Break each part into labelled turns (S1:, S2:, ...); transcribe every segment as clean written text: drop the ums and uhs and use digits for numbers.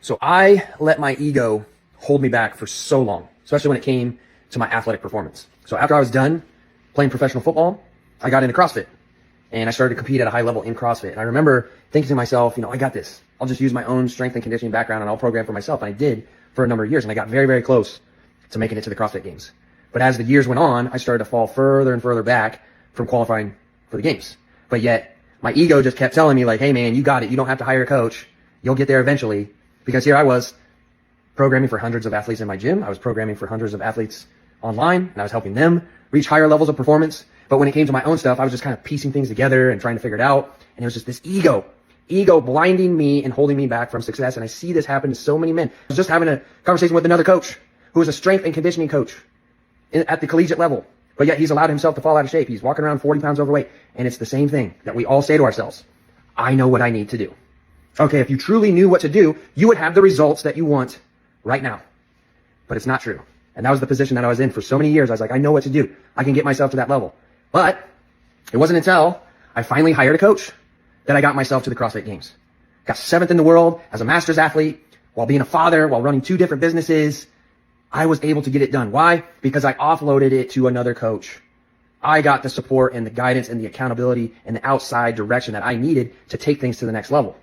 S1: So I let my ego hold me back for so long, especially when it came to my athletic performance. So after I was done playing professional football, I got into CrossFit and I started to compete at a high level in CrossFit. And I remember thinking to myself, I got this. I'll just use my own strength and conditioning background and I'll program for myself. And I did for a number of years. And I got very, very close to making it to the CrossFit Games. But as the years went on, I started to fall further and further back from qualifying for the games. But yet my ego just kept telling me like, hey man, you got it. You don't have to hire a coach. You'll get there eventually. Because here I was programming for hundreds of athletes in my gym. I was programming for hundreds of athletes online and I was helping them reach higher levels of performance. But when it came to my own stuff, I was just kind of piecing things together and trying to figure it out. And it was just this ego blinding me and holding me back from success. And I see this happen to so many men. I was just having a conversation with another coach who was a strength and conditioning coach at the collegiate level. But yet he's allowed himself to fall out of shape. He's walking around 40 pounds overweight. And it's the same thing that we all say to ourselves. I know what I need to do. Okay, if you truly knew what to do, you would have the results that you want right now. But it's not true. And that was the position that I was in for so many years. I was like, I know what to do. I can get myself to that level. But it wasn't until I finally hired a coach that I got myself to the CrossFit Games. Got 7th in the world as a master's athlete, while being a father, while running 2 different businesses. I was able to get it done. Why? Because I offloaded it to another coach. I got the support and the guidance and the accountability and the outside direction that I needed to take things to the next level.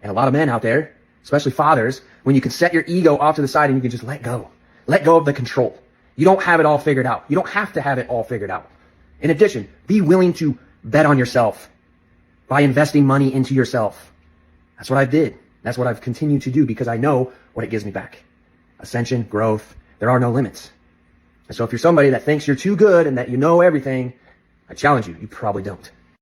S1: And a lot of men out there, especially fathers, when you can set your ego off to the side and you can just let go of the control. You don't have it all figured out. You don't have to have it all figured out. In addition, be willing to bet on yourself by investing money into yourself. That's what I did. That's what I've continued to do because I know what it gives me back. Ascension, growth, there are no limits. And so if you're somebody that thinks you're too good and that you know everything, I challenge you, you probably don't.